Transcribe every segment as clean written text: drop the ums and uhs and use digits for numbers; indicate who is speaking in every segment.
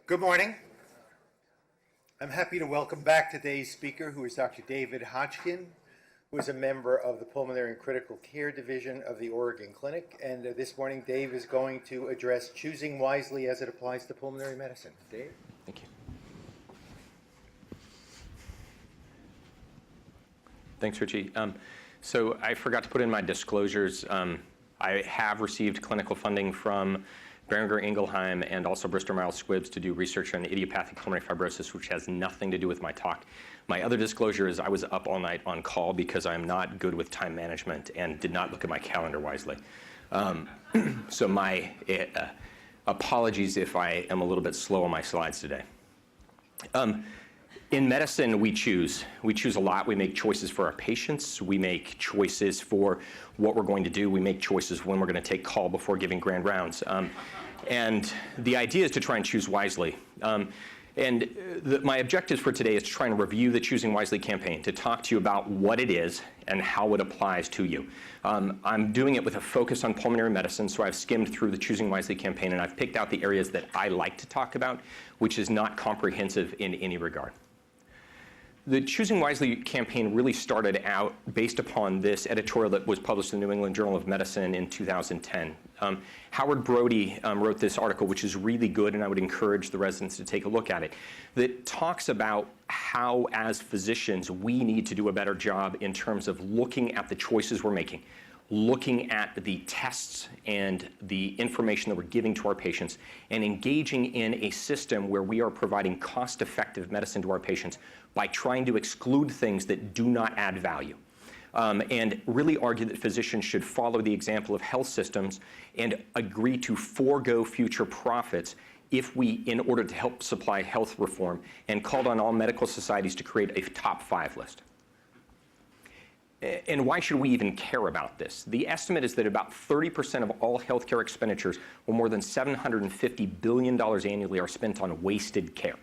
Speaker 1: Good morning. I'm happy to welcome back today's speaker, who is Dr. David Hotchkin, who is a member of the Pulmonary and Critical Care Division of the Oregon Clinic. And this morning, Dave is going to address choosing wisely as it applies to pulmonary medicine. Dave?
Speaker 2: Thank you. Thanks, Richie. So I forgot to put in my disclosures. I have received clinical funding from Boehringer Ingelheim and also Bristol Myers Squibb to do research on idiopathic pulmonary fibrosis, which has nothing to do with my talk. My other disclosure is I was up all night on call because I'm not good with time management and did not look at my calendar wisely. So my apologies if I am a little bit slow on my slides today. In medicine, we choose. We choose a lot. We make choices for our patients. We make choices for what we're going to do. We make choices when we're going to take call before giving grand rounds. And the idea is to try and choose wisely. My objective for today is to try and review the Choosing Wisely campaign, to talk to you about what it is and how it applies to you. I'm doing it with a focus on pulmonary medicine, so I've skimmed through the Choosing Wisely campaign and I've picked out the areas that I like to talk about, which is not comprehensive in any regard. The Choosing Wisely campaign really started out based upon this editorial that was published in the New England Journal of Medicine in 2010. Howard Brody wrote this article, which is really good, and I would encourage the residents to take a look at it, that talks about how, as physicians, we need to do a better job in terms of looking at the choices we're making, looking at the tests and the information that we're giving to our patients, and engaging in a system where we are providing cost-effective medicine to our patients by trying to exclude things that do not add value. And really argue that physicians should follow the example of health systems and agree to forego future profits in order to help supply health reform, and called on all medical societies to create a top 5 list. And why should we even care about this? The estimate is that about 30% of all healthcare expenditures, or more than $750 billion annually, are spent on wasted care.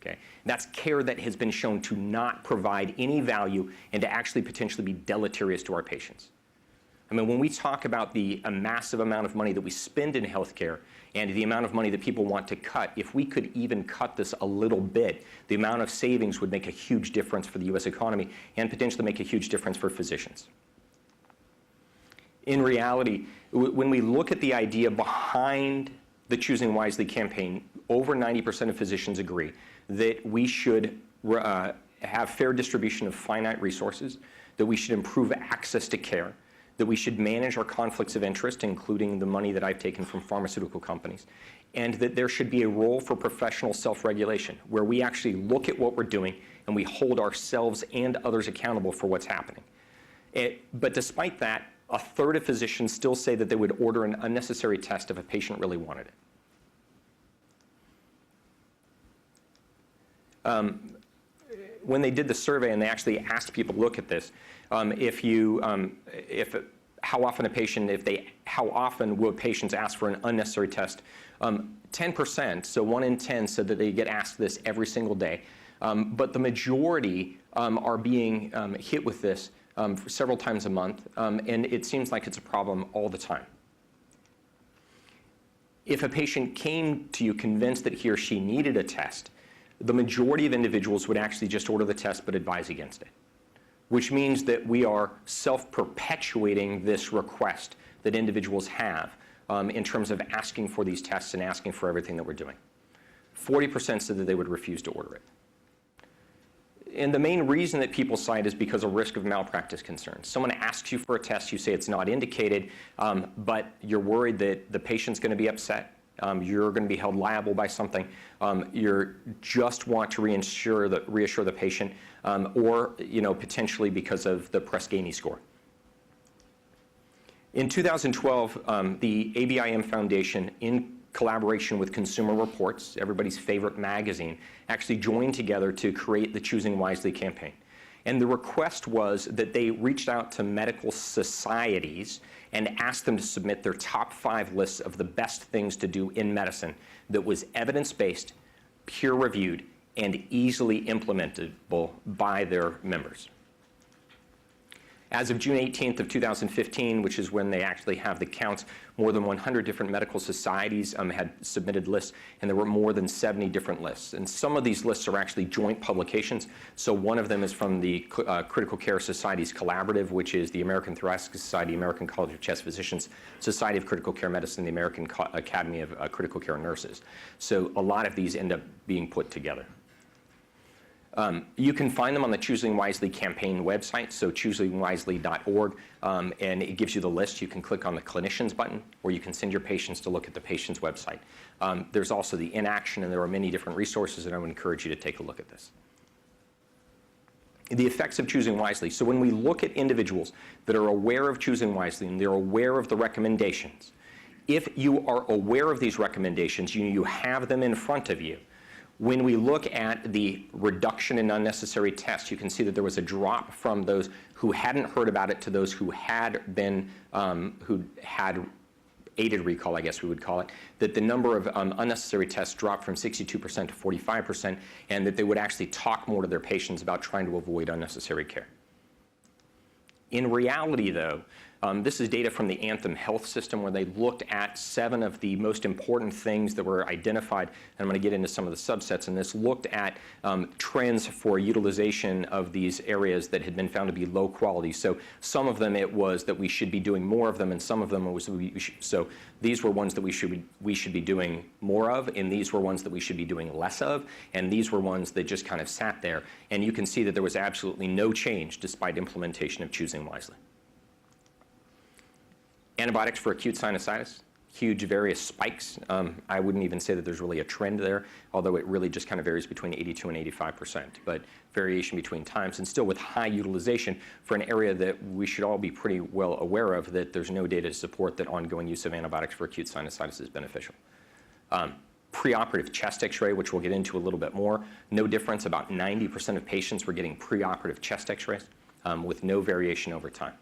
Speaker 2: Okay? That's care that has been shown to not provide any value and to actually potentially be deleterious to our patients. I mean, when we talk about the massive amount of money that we spend in healthcare and the amount of money that people want to cut, if we could even cut this a little bit, the amount of savings would make a huge difference for the U.S. economy and potentially make a huge difference for physicians. In reality, when we look at the idea behind the Choosing Wisely campaign, over 90% of physicians agree that we should have fair distribution of finite resources, that we should improve access to care, that we should manage our conflicts of interest, including the money that I've taken from pharmaceutical companies, and that there should be a role for professional self-regulation, where we actually look at what we're doing and we hold ourselves and others accountable for what's happening. But despite that, a third of physicians still say that they would order an unnecessary test if a patient really wanted it. When they did the survey and they actually asked people to look at this, how often will patients ask for an unnecessary test? 10%, so 1 in 10, said that they get asked this every single day. But the majority are being hit with this several times a month, and it seems like it's a problem all the time. If a patient came to you convinced that he or she needed a test, the majority of individuals would actually just order the test but advise against it, which means that we are self-perpetuating this request that individuals have in terms of asking for these tests and asking for everything that we're doing. 40% said that they would refuse to order it. And the main reason that people cite is because of risk of malpractice concerns. Someone asks you for a test, you say it's not indicated, but you're worried that the patient's going to be upset. You're going to be held liable by something. You just want to reassure the patient, or potentially because of the Press-Ganey score. In 2012, the ABIM Foundation, in collaboration with Consumer Reports, everybody's favorite magazine, actually joined together to create the Choosing Wisely campaign. And the request was that they reached out to medical societies and asked them to submit their top 5 lists of the best things to do in medicine that was evidence-based, peer-reviewed, and easily implementable by their members. As of June 18th of 2015, which is when they actually have the counts, more than 100 different medical societies had submitted lists, and there were more than 70 different lists. And some of these lists are actually joint publications. So one of them is from the Critical Care Societies Collaborative, which is the American Thoracic Society, American College of Chest Physicians, Society of Critical Care Medicine, the American Academy of Critical Care Nurses. So a lot of these end up being put together. You can find them on the Choosing Wisely campaign website, so choosingwisely.org, and it gives you the list. You can click on the clinicians button, or you can send your patients to look at the patient's website. There's also the inaction, and there are many different resources, and I would encourage you to take a look at this. The effects of choosing wisely. So when we look at individuals that are aware of choosing wisely and they're aware of the recommendations, if you are aware of these recommendations, you have them in front of you. When we look at the reduction in unnecessary tests, you can see that there was a drop from those who hadn't heard about it to those who had been, who had aided recall, I guess we would call it, that the number of unnecessary tests dropped from 62% to 45%, and that they would actually talk more to their patients about trying to avoid unnecessary care. In reality, though, this is data from the Anthem Health System where they looked at 7 of the most important things that were identified, and I'm going to get into some of the subsets, and this looked at trends for utilization of these areas that had been found to be low quality. So some of them it was that we should be doing more of them, and some of them was so these were ones that we should be doing more of, and these were ones that we should be doing less of, and these were ones that just kind of sat there. And you can see that there was absolutely no change despite implementation of choosing wisely. Antibiotics for acute sinusitis, huge various spikes. I wouldn't even say that there's really a trend there, although it really just kind of varies between 82 and 85%, but variation between times, and still with high utilization for an area that we should all be pretty well aware of, that there's no data to support that ongoing use of antibiotics for acute sinusitis is beneficial. Preoperative chest x-ray, which we'll get into a little bit more, no difference. About 90% of patients were getting preoperative chest x-rays with no variation over time.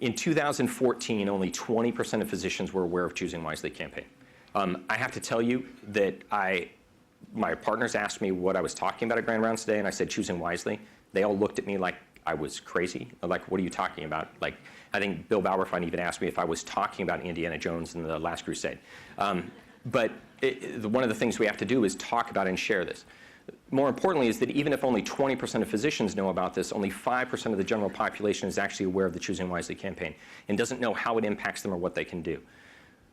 Speaker 2: In 2014, only 20% of physicians were aware of Choosing Wisely campaign. I have to tell you that my partners asked me what I was talking about at Grand Rounds today, and I said Choosing Wisely. They all looked at me like I was crazy. Like, what are you talking about? Like, I think Bill Bauerfein even asked me if I was talking about Indiana Jones and the Last Crusade. But one of the things we have to do is talk about and share this. More importantly is that even if only 20% of physicians know about this, only 5% of the general population is actually aware of the Choosing Wisely campaign and doesn't know how it impacts them or what they can do.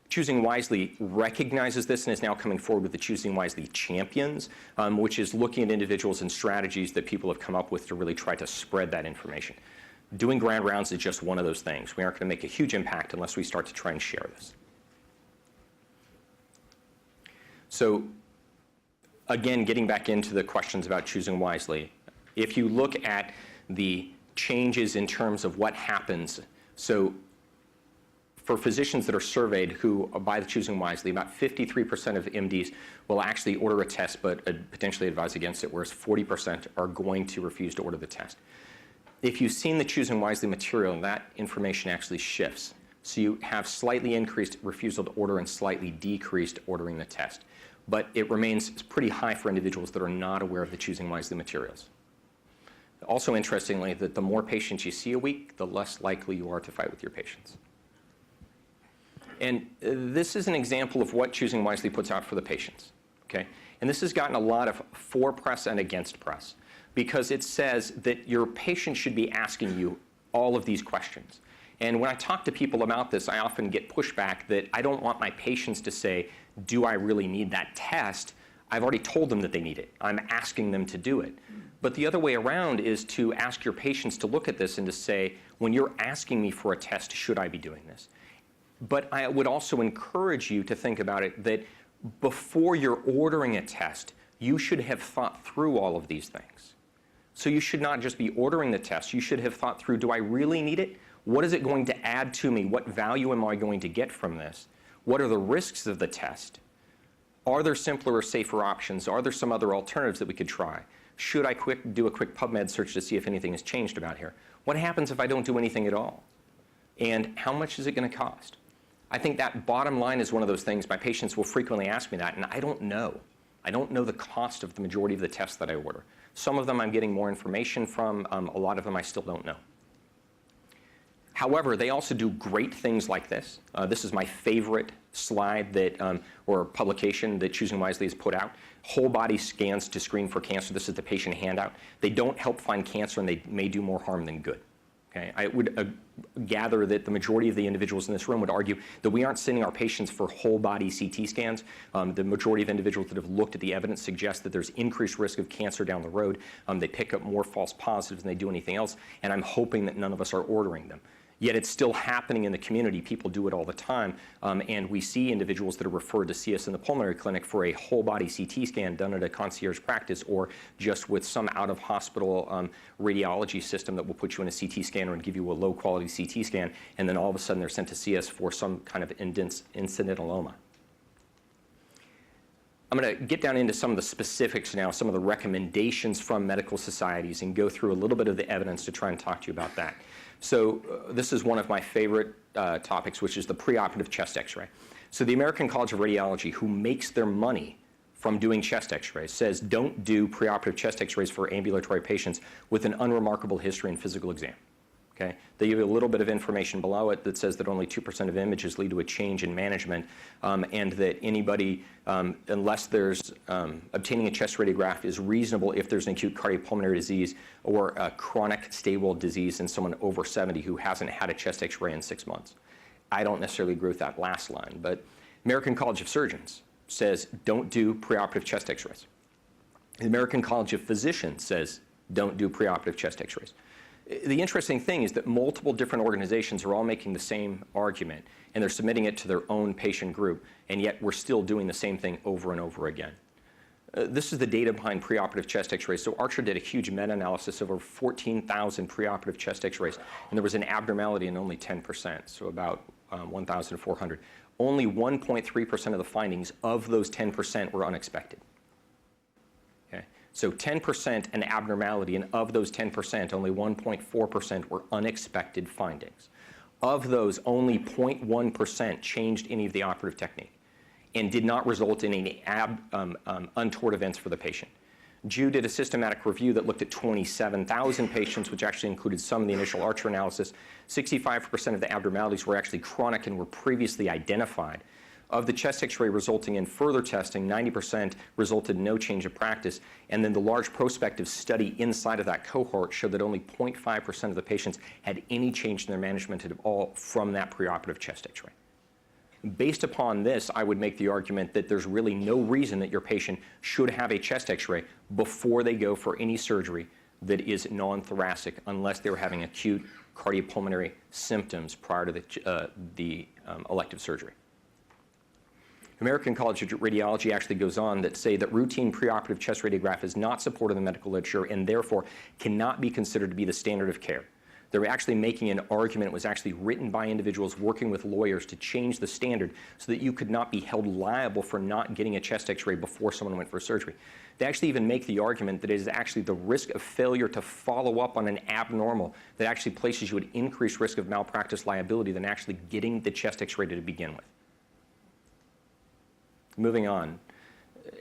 Speaker 2: Choosing Wisely recognizes this and is now coming forward with the Choosing Wisely Champions, which is looking at individuals and strategies that people have come up with to really try to spread that information. Doing grand rounds is just one of those things. We aren't going to make a huge impact unless we start to try and share this. So, again, getting back into the questions about choosing wisely, if you look at the changes in terms of what happens, so for physicians that are surveyed who by the choosing wisely, about 53% of MDs will actually order a test but potentially advise against it, whereas 40% are going to refuse to order the test. If you've seen the choosing wisely material, that information actually shifts. So you have slightly increased refusal to order and slightly decreased ordering the test. But it remains pretty high for individuals that are not aware of the Choosing Wisely materials. Also, interestingly, that the more patients you see a week, the less likely you are to fight with your patients. And this is an example of what Choosing Wisely puts out for the patients, okay? And this has gotten a lot of for press and against press because it says that your patient should be asking you all of these questions. And when I talk to people about this, I often get pushback that I don't want my patients to say, do I really need that test? I've already told them that they need it. I'm asking them to do it. But the other way around is to ask your patients to look at this and to say, when you're asking me for a test, should I be doing this? But I would also encourage you to think about it that before you're ordering a test, you should have thought through all of these things. So you should not just be ordering the test. You should have thought through, do I really need it? What is it going to add to me? What value am I going to get from this? What are the risks of the test? Are there simpler or safer options? Are there some other alternatives that we could try? Should I do a quick PubMed search to see if anything has changed about here? What happens if I don't do anything at all? And how much is it going to cost? I think that bottom line is one of those things my patients will frequently ask me that, and I don't know. I don't know the cost of the majority of the tests that I order. Some of them I'm getting more information from. A lot of them I still don't know. However, they also do great things like this. This is my favorite slide that, or publication that Choosing Wisely has put out. Whole body scans to screen for cancer. This is the patient handout. They don't help find cancer, and they may do more harm than good. Okay? I would gather that the majority of the individuals in this room would argue that we aren't sending our patients for whole body CT scans. The majority of individuals that have looked at the evidence suggest that there's increased risk of cancer down the road. They pick up more false positives than they do anything else, and I'm hoping that none of us are ordering them. Yet it's still happening in the community. People do it all the time, and we see individuals that are referred to see us in the pulmonary clinic for a whole body CT scan done at a concierge practice, or just with some out-of-hospital radiology system that will put you in a CT scanner and give you a low-quality CT scan, and then all of a sudden they're sent to see us for some kind of incidentaloma. I'm going to get down into some of the specifics now, some of the recommendations from medical societies, and go through a little bit of the evidence to try and talk to you about that. So this is one of my favorite topics, which is the preoperative chest x-ray. So the American College of Radiology, who makes their money from doing chest x-rays, says don't do preoperative chest x-rays for ambulatory patients with an unremarkable history and physical exam. Okay? They give you a little bit of information below it that says that only 2% of images lead to a change in management, and that anybody, unless there's obtaining a chest radiograph is reasonable if there's an acute cardiopulmonary disease or a chronic stable disease in someone over 70 who hasn't had a chest x-ray in 6 months. I don't necessarily agree with that last line, but American College of Surgeons says don't do preoperative chest x-rays. The American College of Physicians says don't do preoperative chest x-rays. The interesting thing is that multiple different organizations are all making the same argument, and they're submitting it to their own patient group, and yet we're still doing the same thing over and over again. This is the data behind preoperative chest x-rays. So Archer did a huge meta-analysis of over 14,000 preoperative chest x-rays, and there was an abnormality in only 10%, so about 1,400. Only 1.3% of the findings of those 10% were unexpected. So 10% an abnormality, and of those 10%, only 1.4% were unexpected findings. Of those, only 0.1% changed any of the operative technique and did not result in any untoward events for the patient. Ju did a systematic review that looked at 27,000 patients, which actually included some of the initial Archer analysis. 65% of the abnormalities were actually chronic and were previously identified. Of the chest x-ray resulting in further testing, 90% resulted in no change of practice, and then the large prospective study inside of that cohort showed that only 0.5% of the patients had any change in their management at all from that preoperative chest x-ray. Based upon this, I would make the argument that there's really no reason that your patient should have a chest x-ray before they go for any surgery that is non-thoracic, unless they were having acute cardiopulmonary symptoms prior to the elective surgery. American College of Radiology actually goes on that say that routine preoperative chest radiograph is not supported in the medical literature and therefore cannot be considered to be the standard of care. They're actually making an argument. It was actually written by individuals working with lawyers to change the standard so that you could not be held liable for not getting a chest x-ray before someone went for surgery. They actually even make the argument that it is actually the risk of failure to follow up on an abnormal that actually places you at increased risk of malpractice liability than actually getting the chest x-ray to begin with. Moving on,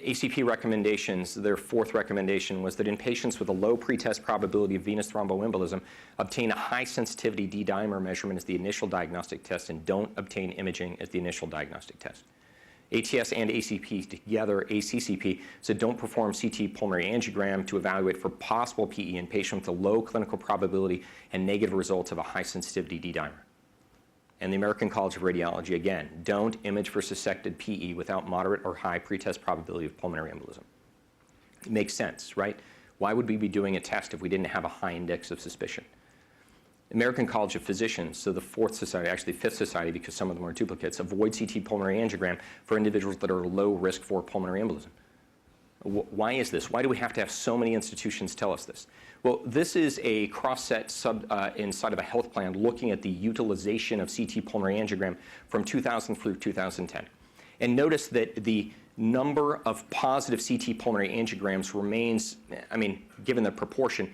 Speaker 2: ACP recommendations, their fourth recommendation was that in patients with a low pretest probability of venous thromboembolism, obtain a high sensitivity D-dimer measurement as the initial diagnostic test and don't obtain imaging as the initial diagnostic test. ATS and ACP together, ACCP, said don't perform CT pulmonary angiogram to evaluate for possible PE in patients with a low clinical probability and negative results of a high sensitivity D-dimer. And the American College of Radiology, again, don't image for suspected PE without moderate or high pretest probability of pulmonary embolism. It makes sense, right? Why would we be doing a test if we didn't have a high index of suspicion? American College of Physicians, so the fourth society, actually fifth society because some of them are duplicates, avoid CT pulmonary angiogram for individuals that are low risk for pulmonary embolism. Why is this? Why do we have to have so many institutions tell us this? Well, this is a cross-set inside of a health plan looking at the utilization of CT pulmonary angiogram from 2000 through 2010. And notice that the number of positive CT pulmonary angiograms remains, I mean, given the proportion,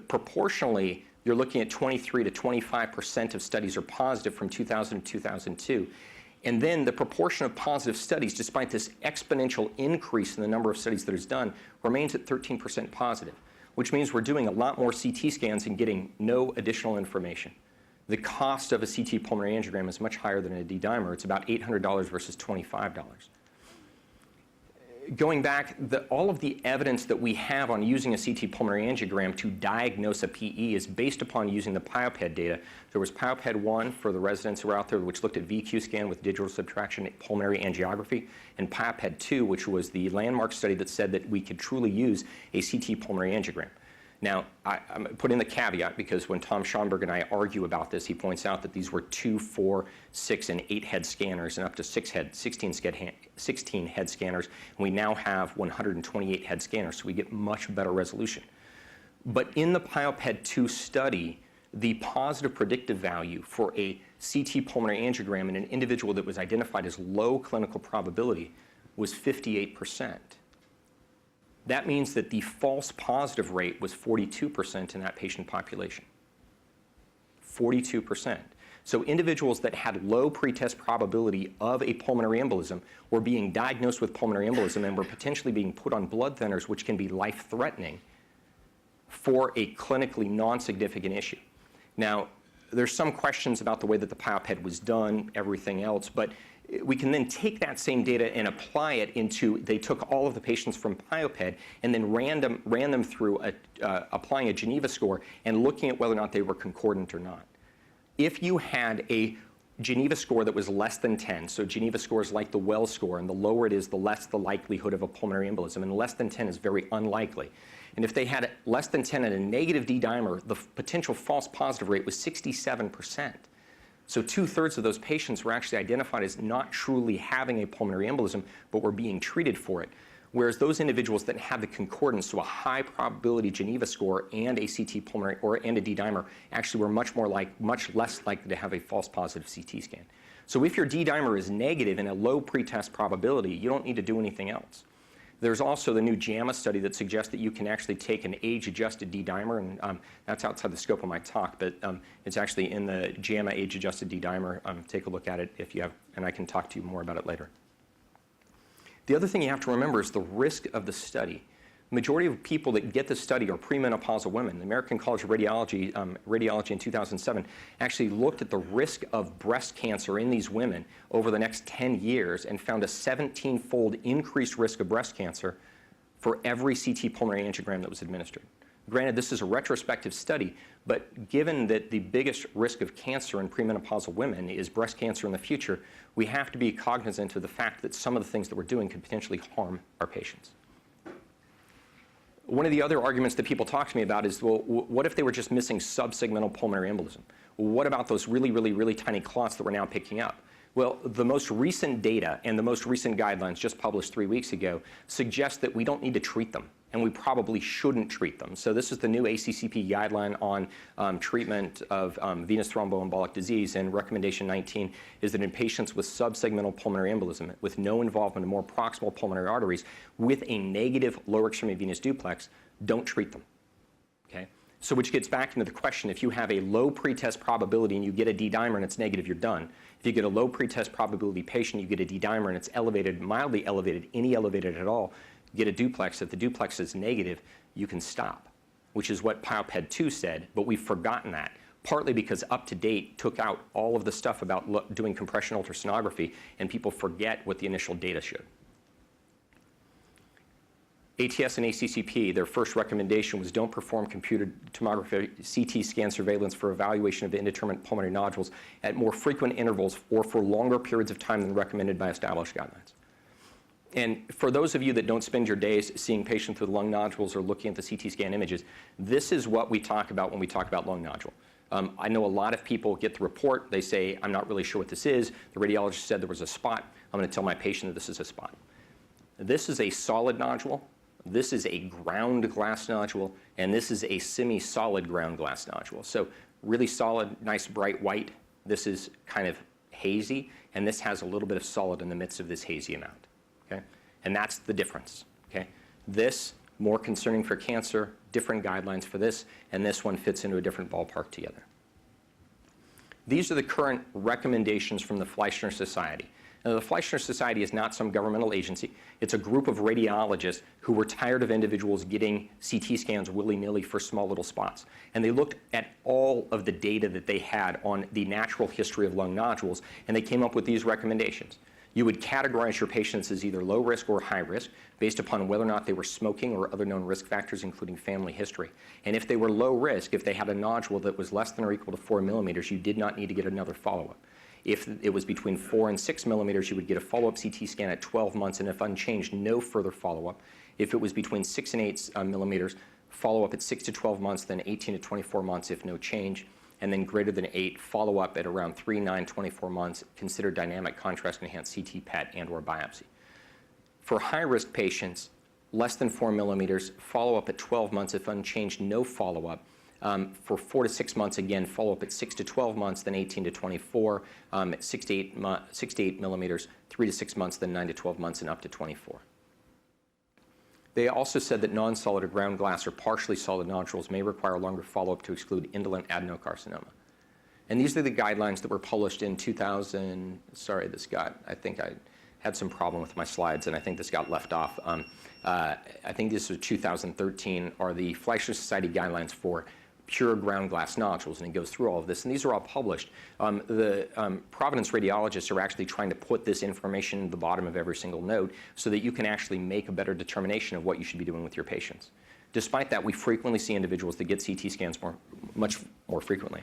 Speaker 2: proportionally, you're looking at 23 to 25% of studies are positive from 2000 to 2002. And then the proportion of positive studies, despite this exponential increase in the number of studies that is done, remains at 13% positive, which means we're doing a lot more CT scans and getting no additional information. The cost of a CT pulmonary angiogram is much higher than a D-dimer. It's about $800 versus $25. Going back, all of the evidence that we have on using a CT pulmonary angiogram to diagnose a PE is based upon using the PIOPED data. There was PIOPED 1 for the residents who were out there, which looked at VQ scan with digital subtraction pulmonary angiography, and PIOPED 2, which was the landmark study that said that we could truly use a CT pulmonary angiogram. Now, I'm putting the caveat because when Tom Schonberg and I argue about this, he points out that these were 2, 4, 6, and 8 head scanners and up to 16 head scanners. And we now have 128 head scanners, so we get much better resolution. But in the PIOPED 2 study, the positive predictive value for a CT pulmonary angiogram in an individual that was identified as low clinical probability was 58%. That means that the false positive rate was 42% in that patient population. 42%. So individuals that had low pretest probability of a pulmonary embolism were being diagnosed with pulmonary embolism and were potentially being put on blood thinners, which can be life-threatening for a clinically non-significant issue. Now, there's some questions about the way that the PIOPED was done, everything else, but we can then take that same data and apply it into, they took all of the patients from PIOPED and then ran them through applying a Geneva score and looking at whether or not they were concordant or not. If you had a Geneva score that was less than 10, so Geneva score is like the Wells score, and the lower it is, the less the likelihood of a pulmonary embolism, and less than 10 is very unlikely. And if they had less than 10 and a negative D-dimer, the potential false positive rate was 67%. So 2/3 of those patients were actually identified as not truly having a pulmonary embolism, but were being treated for it. Whereas those individuals that had the concordance, so a high probability Geneva score and a CT pulmonary and a D-dimer, actually were much less likely to have a false positive CT scan. So if your D-dimer is negative and a low pretest probability, you don't need to do anything else. There's also the new JAMA study that suggests that you can actually take an age-adjusted D-dimer, and that's outside the scope of my talk, but it's actually in the JAMA age-adjusted D-dimer. Take a look at it if you have, and I can talk to you more about it later. The other thing you have to remember is the risk of the study. The majority of people that get the study are premenopausal women. The American College of Radiology in 2007 actually looked at the risk of breast cancer in these women over the next 10 years and found a 17-fold increased risk of breast cancer for every CT pulmonary angiogram that was administered. Granted, this is a retrospective study, but given that the biggest risk of cancer in premenopausal women is breast cancer in the future, we have to be cognizant of the fact that some of the things that we're doing could potentially harm our patients. One of the other arguments that people talk to me about is, well, what if they were just missing subsegmental pulmonary embolism? Well, what about those really tiny clots that we're now picking up? Well, the most recent data and the most recent guidelines just published 3 weeks ago suggest that we don't need to treat them, and we probably shouldn't treat them. So this is the new ACCP guideline on treatment of venous thromboembolic disease, and recommendation 19 is that in patients with subsegmental pulmonary embolism with no involvement of more proximal pulmonary arteries with a negative lower extremity venous duplex, don't treat them. Okay? So which gets back into the question, if you have a low pretest probability and you get a D-dimer and it's negative, you're done. If you get a low pretest probability patient, you get a D-dimer and it's elevated, mildly elevated, any elevated at all, get a duplex. If the duplex is negative, you can stop, which is what PIOPED 2 said, but we've forgotten that, partly because UpToDate took out all of the stuff about doing compression ultrasonography, and people forget what the initial data showed. ATS and ACCP, their first recommendation was don't perform computed tomography CT scan surveillance for evaluation of indeterminate pulmonary nodules at more frequent intervals or for longer periods of time than recommended by established guidelines. And for those of you that don't spend your days seeing patients with lung nodules or looking at the CT scan images, this is what we talk about when we talk about lung nodule. I know a lot of people get the report, they say, I'm not really sure what this is. The radiologist said there was a spot. I'm going to tell my patient that this is a spot. This is a solid nodule. This is a ground glass nodule, and this is a semi-solid ground glass nodule. So really solid, nice bright white. This is kind of hazy, and this has a little bit of solid in the midst of this hazy amount. Okay? And that's the difference. Okay? This, more concerning for cancer, different guidelines for this, and this one fits into a different ballpark together. These are the current recommendations from the Fleischner Society. Now, the Fleischner Society is not some governmental agency. It's a group of radiologists who were tired of individuals getting CT scans willy-nilly for small little spots. And they looked at all of the data that they had on the natural history of lung nodules, and they came up with these recommendations. You would categorize your patients as either low risk or high risk based upon whether or not they were smoking or other known risk factors, including family history. And if they were low risk, if they had a nodule that was less than or equal to 4 millimeters, you did not need to get another follow-up. If it was between 4 and 6 millimeters, you would get a follow-up CT scan at 12 months, and if unchanged, no further follow-up. If it was between 6 and 8 millimeters, follow-up at 6 to 12 months, then 18 to 24 months if no change, and then greater than 8, follow-up at around 3, 9, 24 months, consider dynamic contrast-enhanced CT PET and or biopsy. For high-risk patients, less than 4 millimeters, follow-up at 12 months, if unchanged, no follow-up. For 4 to 6 months, again, follow-up at 6 to 12 months, then 18 to 24, at 6 to 8 millimeters, 3 to 6 months, then 9 to 12 months, and up to 24. They also said that non-solid or ground glass or partially solid nodules may require longer follow-up to exclude indolent adenocarcinoma. And these are the guidelines that were published in 2000. Sorry, I think I had some problem with my slides, and I think this got left off. I think this was 2013, are the Fleischner Society guidelines for pure ground glass nodules, and it goes through all of this, and these are all published. The Providence radiologists are actually trying to put this information at the bottom of every single note so that you can actually make a better determination of what you should be doing with your patients. Despite that, we frequently see individuals that get CT scans much more frequently.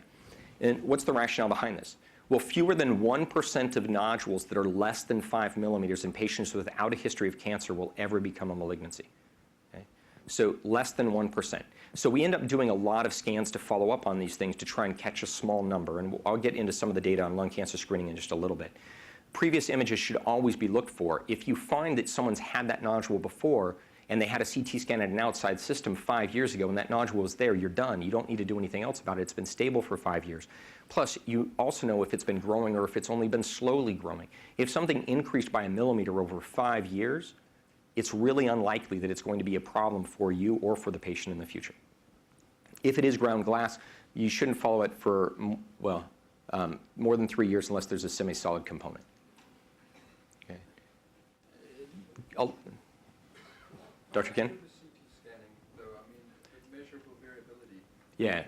Speaker 2: And what's the rationale behind this? Well, fewer than 1% of nodules that are less than 5 millimeters in patients without a history of cancer will ever become a malignancy. Okay? So less than 1%. So we end up doing a lot of scans to follow up on these things to try and catch a small number. And I'll get into some of the data on lung cancer screening in just a little bit. Previous images should always be looked for. If you find that someone's had that nodule before and they had a CT scan at an outside system 5 years ago and that nodule was there, you're done. You don't need to do anything else about it. It's been stable for 5 years. Plus, you also know if it's been growing or if it's only been slowly growing. If something increased by 1 millimeter over 5 years, it's really unlikely that it's going to be a problem for you or for the patient in the future. If it is ground glass, you shouldn't follow it for, well, more than 3 years unless there's a semi-solid component. Okay. Dr. Ken? Yeah.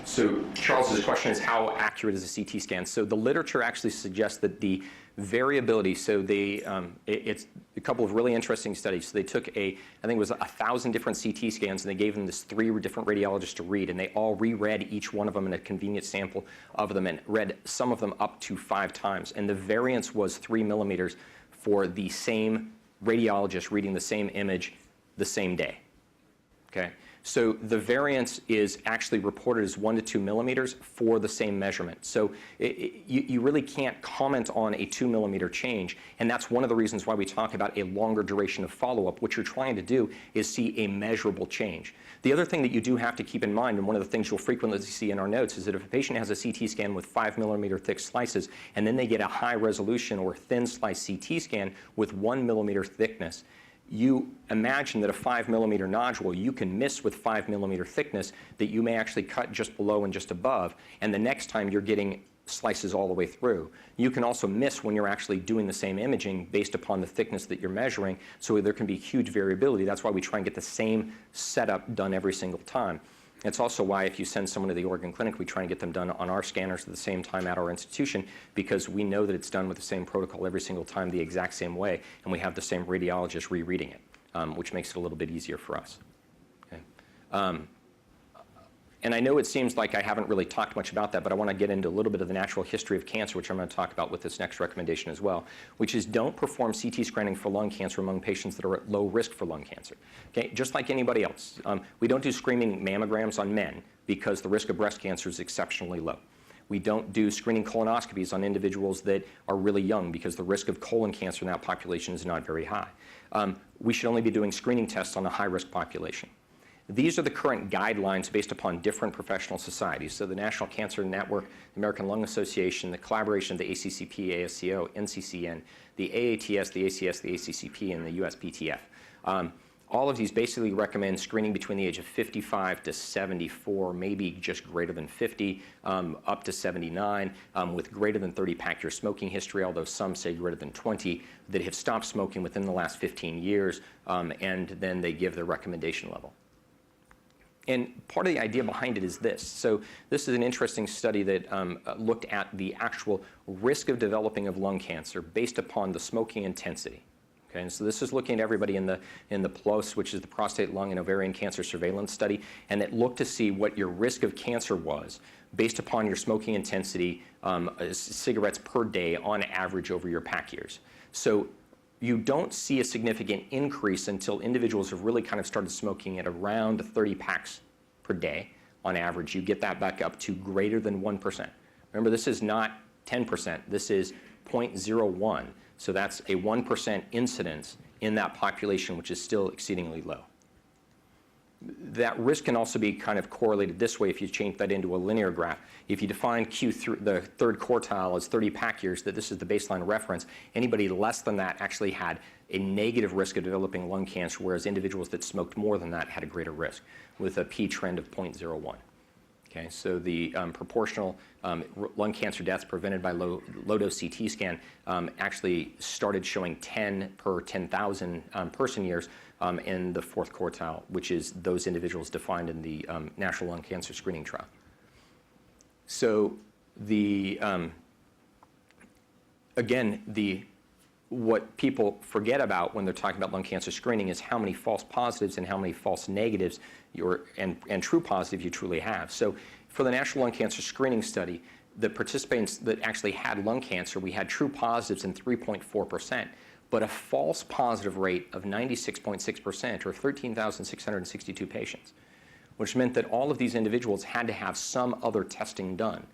Speaker 2: So Charles's question is, how accurate is a CT scan? So the literature actually suggests that the variability, so it's a couple of really interesting studies. So they took I think it was 1,000 different CT scans, and they gave them this 3 different radiologists to read, and they all reread each one of them in a convenient sample of them and read some of them up to 5 times. And the variance was 3 millimeters for the same radiologist reading the same image the same day. Okay? So the variance is actually reported as 1 to 2 millimeters for the same measurement. So you really can't comment on a 2 millimeter change, and that's one of the reasons why we talk about a longer duration of follow-up. What you're trying to do is see a measurable change. The other thing that you do have to keep in mind, and one of the things you'll frequently see in our notes, is that if a patient has a CT scan with 5 millimeter thick slices, and then they get a high resolution or thin slice CT scan with 1 millimeter thickness, you imagine that a 5 millimeter nodule you can miss with 5 millimeter thickness that you may actually cut just below and just above, and the next time you're getting slices all the way through. You can also miss when you're actually doing the same imaging based upon the thickness that you're measuring, so there can be huge variability. That's why we try and get the same setup done every single time. It's also why if you send someone to the Oregon Clinic, we try and get them done on our scanners at the same time at our institution, because we know that it's done with the same protocol every single time the exact same way, and we have the same radiologist rereading it, which makes it a little bit easier for us. Okay. And I know it seems like I haven't really talked much about that, but I want to get into a little bit of the natural history of cancer, which I'm going to talk about with this next recommendation as well, which is don't perform CT scanning for lung cancer among patients that are at low risk for lung cancer. Okay? Just like anybody else. We don't do screening mammograms on men because the risk of breast cancer is exceptionally low. We don't do screening colonoscopies on individuals that are really young because the risk of colon cancer in that population is not very high. We should only be doing screening tests on a high-risk population. These are the current guidelines based upon different professional societies. So the National Cancer Network, the American Lung Association, the collaboration of the ACCP, ASCO, NCCN, the AATS, the ACS, the ACCP, and the USPTF. all of these basically recommend screening between the age of 55 to 74, maybe just greater than 50, up to 79, with greater than 30 pack year smoking history, although some say greater than 20, that have stopped smoking within the last 15 years, and then they give their recommendation level. And part of the idea behind it is this. So this is an interesting study that looked at the actual risk of developing of lung cancer based upon the smoking intensity. Okay, and so this is looking at everybody in the PLOS, which is the prostate, lung, and ovarian cancer surveillance study, and it looked to see what your risk of cancer was based upon your smoking intensity, cigarettes per day on average over your pack years. So you don't see a significant increase until individuals have really kind of started smoking at around 30 packs per day on average. You get that back up to greater than 1%. Remember, this is not 10%. This is 0.01. So that's a 1% incidence in that population, which is still exceedingly low. That risk can also be kind of correlated this way if you change that into a linear graph. If you define Q3, the third quartile as 30 pack years, that this is the baseline reference, anybody less than that actually had a negative risk of developing lung cancer, whereas individuals that smoked more than that had a greater risk, with a p-trend of 0.01. Okay, so the proportional lung cancer deaths prevented by low-dose CT scan actually started showing 10 per 10,000 person years in the fourth quartile, which is those individuals defined in the National Lung Cancer Screening Trial. So what people forget about when they're talking about lung cancer screening is how many false positives and how many false negatives and true positives you truly have. So for the National Lung Cancer Screening Study, the participants that actually had lung cancer, we had true positives in 3.4%, but a false positive rate of 96.6%, or 13,662 patients, which meant that all of these individuals had to have some other testing done.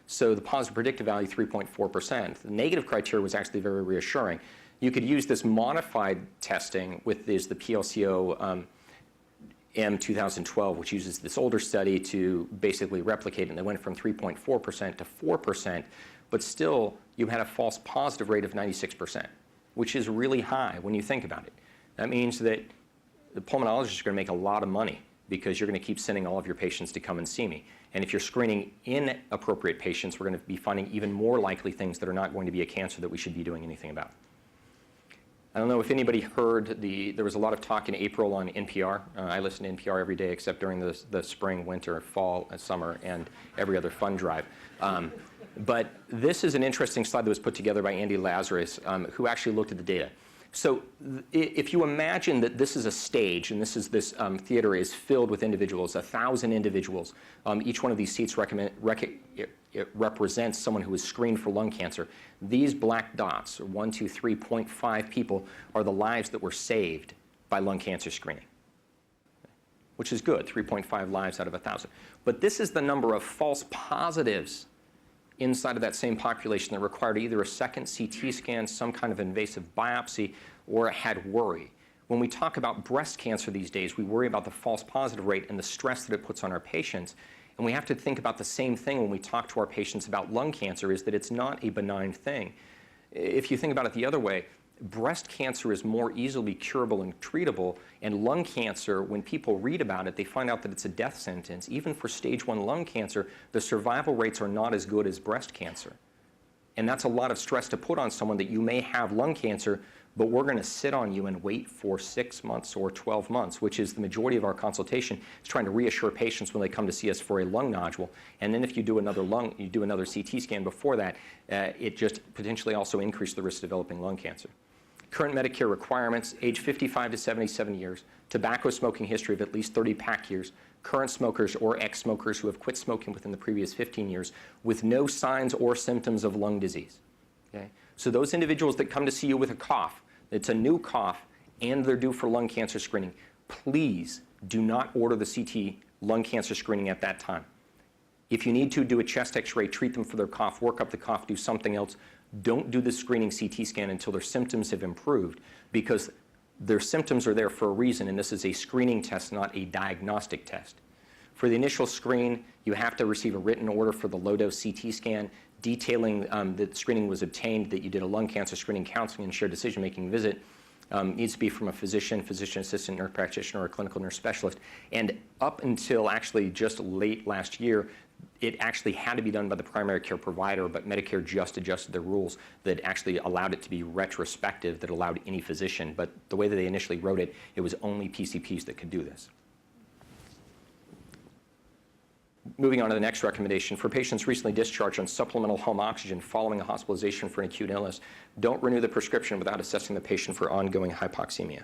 Speaker 2: So the positive predictive value, 3.4%. The negative criteria was actually very reassuring. You could use this modified testing with the PLCO M2012, which uses this older study to basically replicate, and they went from 3.4% to 4%, but still you had a false positive rate of 96%, which is really high when you think about it. That means that the pulmonologists are going to make a lot of money because you're going to keep sending all of your patients to come and see me. And if you're screening inappropriate patients, we're going to be finding even more likely things that are not going to be a cancer that we should be doing anything about. I don't know if anybody heard there was a lot of talk in April on NPR. I listen to NPR every day except during the spring, winter, fall, and summer, and every other fund drive. But this is an interesting slide that was put together by Andy Lazarus, who actually looked at the data. So if you imagine that this is a stage, and this theater is filled with individuals, 1,000 individuals, each one of these seats represents someone who was screened for lung cancer. These black dots, 1, 2, 3.5 people, are the lives that were saved by lung cancer screening, which is good, 3.5 lives out of 1,000. But this is the number of false positives inside of that same population that required either a second CT scan, some kind of invasive biopsy, or had worry. When we talk about breast cancer these days, we worry about the false positive rate and the stress that it puts on our patients. And we have to think about the same thing when we talk to our patients about lung cancer, is that it's not a benign thing. If you think about it the other way, breast cancer is more easily curable and treatable, and lung cancer, when people read about it, they find out that it's a death sentence. Even for stage 1 lung cancer, the survival rates are not as good as breast cancer. And that's a lot of stress to put on someone, that you may have lung cancer, but we're going to sit on you and wait for 6 months or 12 months, which is the majority of our consultation, is trying to reassure patients when they come to see us for a lung nodule. And then if you do another CT scan before that, it just potentially also increases the risk of developing lung cancer. Current Medicare requirements: age 55 to 77 years, tobacco smoking history of at least 30 pack years, current smokers or ex-smokers who have quit smoking within the previous 15 years with no signs or symptoms of lung disease. Okay? So those individuals that come to see you with a cough, it's a new cough, and they're due for lung cancer screening, please do not order the CT lung cancer screening at that time. If you need to, do a chest x-ray, treat them for their cough, work up the cough, do something else. Don't do the screening CT scan until their symptoms have improved, because their symptoms are there for a reason, and this is a screening test, not a diagnostic test. For the initial screen, you have to receive a written order for the low-dose CT scan detailing that screening was obtained, that you did a lung cancer screening counseling and shared decision-making visit. needs to be from a physician, physician assistant, nurse practitioner, or a clinical nurse specialist. And up until actually just late last year, it actually had to be done by the primary care provider, but Medicare just adjusted the rules that actually allowed it to be retrospective, that allowed any physician. But the way that they initially wrote it, it was only PCPs that could do this. Moving on to the next recommendation, for patients recently discharged on supplemental home oxygen following a hospitalization for an acute illness, don't renew the prescription without assessing the patient for ongoing hypoxemia.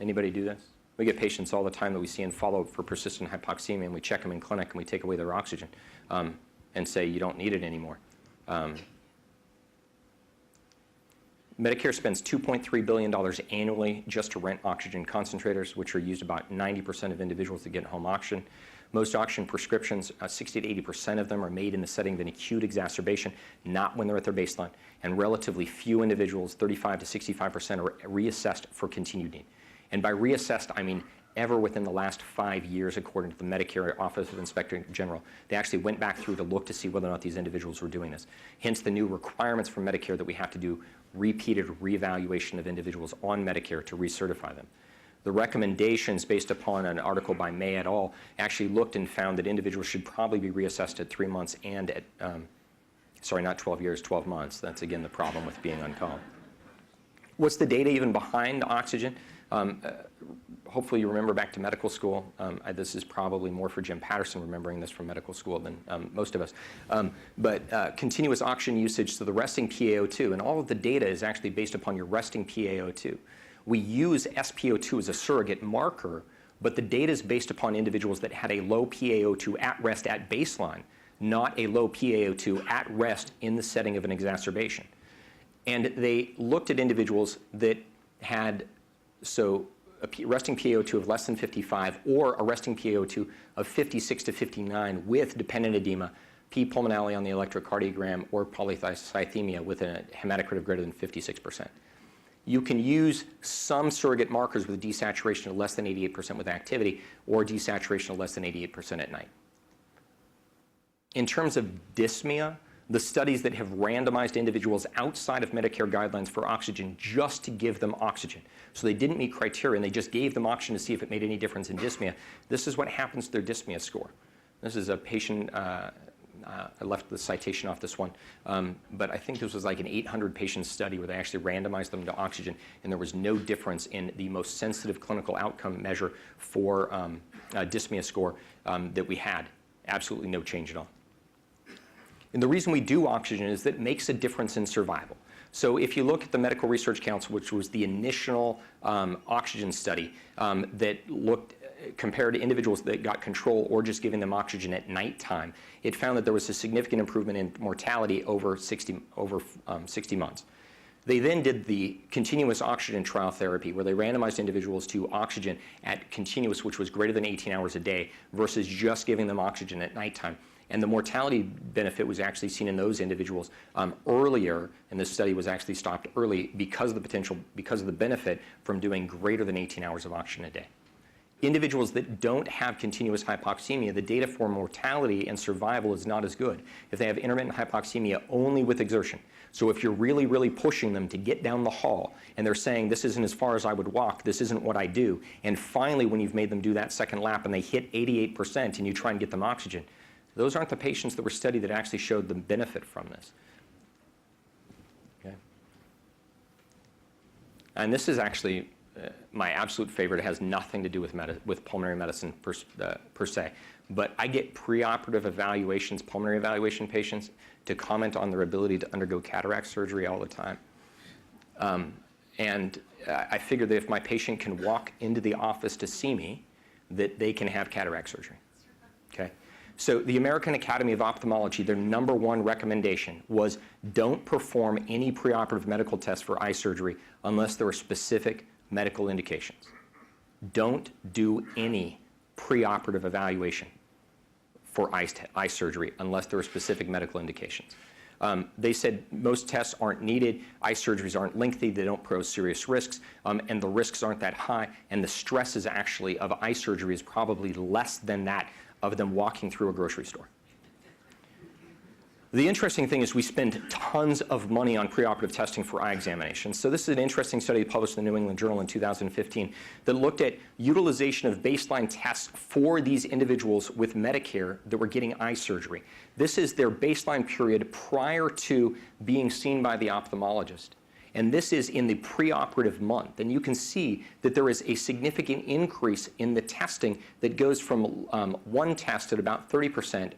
Speaker 2: Anybody do this? We get patients all the time that we see in follow-up for persistent hypoxemia, and we check them in clinic and we take away their oxygen and say you don't need it anymore. Medicare spends $2.3 billion annually just to rent oxygen concentrators, which are used about 90% of individuals that get home oxygen. Most oxygen prescriptions, 60 to 80% of them are made in the setting of an acute exacerbation, not when they're at their baseline. And relatively few individuals, 35 to 65%, are reassessed for continued need. And by reassessed, I mean ever within the last 5 years, according to the Medicare Office of Inspector General. They actually went back through to look to see whether or not these individuals were doing this. Hence the new requirements from Medicare that we have to do repeated reevaluation of individuals on Medicare to recertify them. The recommendations based upon an article by May et al. Actually looked and found that individuals should probably be reassessed at 3 months and at, sorry, not 12 years, 12 months. That's again the problem with being on call. What's the data even behind oxygen? Hopefully you remember back to medical school. This is probably more for Jim Patterson remembering this from medical school than most of us. But continuous oxygen usage, so the resting PaO2, and all of the data is actually based upon your resting PaO2. We use SpO2 as a surrogate marker, but the data is based upon individuals that had a low PaO2 at rest at baseline, not a low PaO2 at rest in the setting of an exacerbation. And they looked at individuals that had a resting PaO2 of less than 55 or a resting PaO2 of 56 to 59 with dependent edema, P. pulmonale on the electrocardiogram, or polycythemia with a hematocrit of greater than 56%. You can use some surrogate markers with desaturation of less than 88% with activity or desaturation of less than 88% at night. In terms of dyspnea, the studies that have randomized individuals outside of Medicare guidelines for oxygen just to give them oxygen. So they didn't meet criteria, and they just gave them oxygen to see if it made any difference in dyspnea. This is what happens to their dyspnea score. This is a patient, I left the citation off this one, but I think this was like an 800-patient study where they actually randomized them to oxygen, and there was no difference in the most sensitive clinical outcome measure for dyspnea score that we had. Absolutely no change at all. And the reason we do oxygen is that it makes a difference in survival. So if you look at the Medical Research Council, which was the initial oxygen study that compared to individuals that got control or just giving them oxygen at nighttime, it found that there was a significant improvement in mortality over 60 months. They then did the continuous oxygen trial therapy, where they randomized individuals to oxygen at continuous, which was greater than 18 hours a day, versus just giving them oxygen at nighttime. And the mortality benefit was actually seen in those individuals earlier, and this study was actually stopped early because of the benefit from doing greater than 18 hours of oxygen a day. Individuals that don't have continuous hypoxemia, the data for mortality and survival is not as good if they have intermittent hypoxemia only with exertion. So if you're really, really pushing them to get down the hall, and they're saying, this isn't as far as I would walk, this isn't what I do, and finally when you've made them do that second lap and they hit 88% and you try and get them oxygen, those aren't the patients that were studied that actually showed the benefit from this. Okay. And this is actually my absolute favorite. It has nothing to do with pulmonary medicine per se. But I get preoperative evaluations, pulmonary evaluation patients, to comment on their ability to undergo cataract surgery all the time. And I figure that if my patient can walk into the office to see me, that they can have cataract surgery. Okay? So the American Academy of Ophthalmology, their #1 recommendation was don't perform any preoperative medical tests for eye surgery unless there are specific medical indications. Don't do any preoperative evaluation for eye surgery unless there are specific medical indications. They said most tests aren't needed, eye surgeries aren't lengthy, they don't pose serious risks, and the risks aren't that high, and the stresses actually of eye surgery is probably less than that of them walking through a grocery store. The interesting thing is we spend tons of money on preoperative testing for eye examinations. So this is an interesting study published in the New England Journal in 2015 that looked at utilization of baseline tests for these individuals with Medicare that were getting eye surgery. This is their baseline period prior to being seen by the ophthalmologist. And this is in the preoperative month. And you can see that there is a significant increase in the testing that goes from one test at about 30%,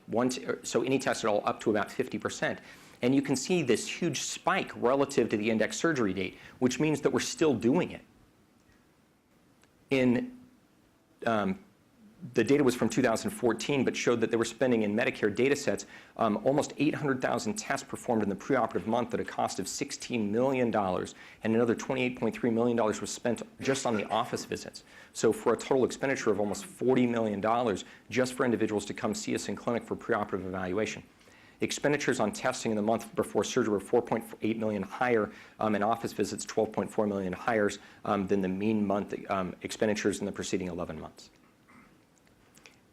Speaker 2: so any test at all up to about 50%. And you can see this huge spike relative to the index surgery date, which means that we're still doing it. The data was from 2014, but showed that they were spending in Medicare data sets almost 800,000 tests performed in the preoperative month at a cost of $16 million, and another $28.3 million was spent just on the office visits. So for a total expenditure of almost $40 million just for individuals to come see us in clinic for preoperative evaluation. Expenditures on testing in the month before surgery were $4.8 million higher, and office visits $12.4 million higher than the mean month expenditures in the preceding 11 months.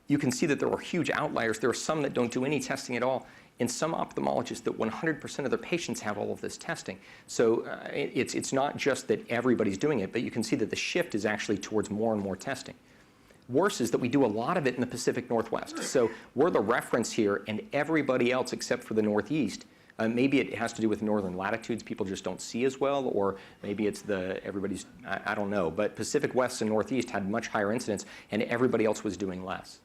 Speaker 2: You can see that there are huge outliers. There are some that don't do any testing at all, and some ophthalmologists that 100% of their patients have all of this testing. So it's not just that everybody's doing it, but you can see that the shift is actually towards more and more testing. Worse is that we do a lot of it in the Pacific Northwest. So we're the reference here, and everybody else except for the Northeast, maybe it has to do with northern latitudes, people just don't see as well, or maybe it's I don't know. But Pacific West and Northeast had much higher incidence, and everybody else was doing less.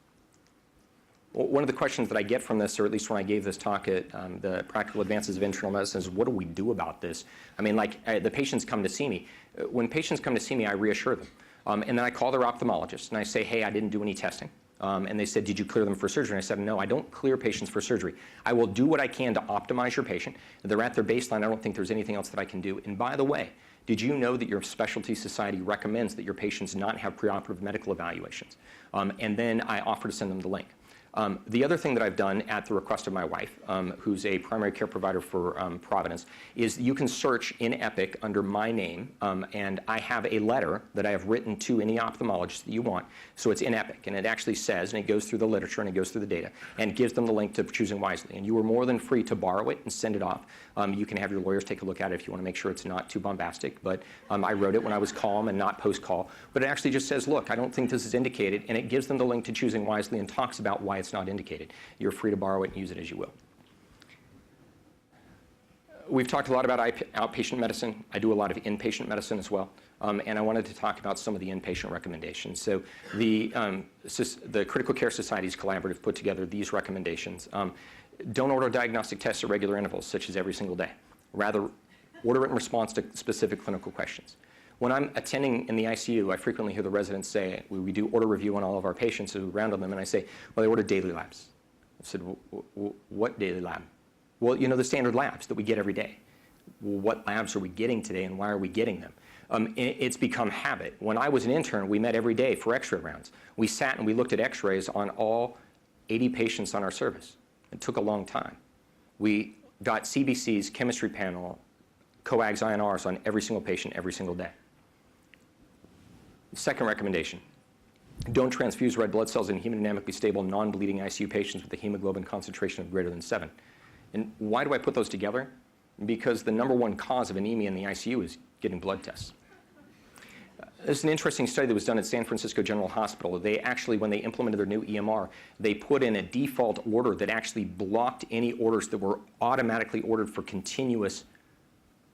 Speaker 2: One of the questions that I get from this, or at least when I gave this talk at the Practical Advances of Internal Medicine, is what do we do about this? I mean, the patients come to see me. When patients come to see me, I reassure them. And then I call their ophthalmologist, and I say, hey, I didn't do any testing. And they said, did you clear them for surgery? And I said, no, I don't clear patients for surgery. I will do what I can to optimize your patient. If they're at their baseline, I don't think there's anything else that I can do. And by the way, did you know that your specialty society recommends that your patients not have preoperative medical evaluations? And then I offer to send them the link. The other thing that I've done at the request of my wife, who's a primary care provider for Providence, is you can search in Epic under my name, and I have a letter that I have written to any ophthalmologist that you want. So it's in Epic, and it actually says, and it goes through the literature, and it goes through the data, and gives them the link to Choosing Wisely. And you are more than free to borrow it and send it off. You can have your lawyers take a look at it if you want to make sure it's not too bombastic. But I wrote it when I was calm and not post-call. But it actually just says, look, I don't think this is indicated, and it gives them the link to Choosing Wisely and talks about why it's not indicated. You're free to borrow it and use it as you will. We've talked a lot about outpatient medicine. I do a lot of inpatient medicine as well. And I wanted to talk about some of the inpatient recommendations. So the Critical Care Societies Collaborative put together these recommendations. Don't order diagnostic tests at regular intervals, such as every single day. Rather, order it in response to specific clinical questions. When I'm attending in the ICU, I frequently hear the residents say, we do order review on all of our patients, so we round on them, and I say, well, they order daily labs. I said, what daily lab? Well, you know, the standard labs that we get every day. Well, what labs are we getting today, and why are we getting them? It's become habit. When I was an intern, we met every day for x-ray rounds. We sat and we looked at x-rays on all 80 patients on our service. It took a long time. We got CBCs, chemistry panel, coags, INRs on every single patient every single day. Second recommendation, don't transfuse red blood cells in hemodynamically stable, non-bleeding ICU patients with a hemoglobin concentration of greater than 7. And why do I put those together? Because the #1 cause of anemia in the ICU is getting blood tests. There's an interesting study that was done at San Francisco General Hospital. They actually, when they implemented their new EMR, they put in a default order that actually blocked any orders that were automatically ordered for continuous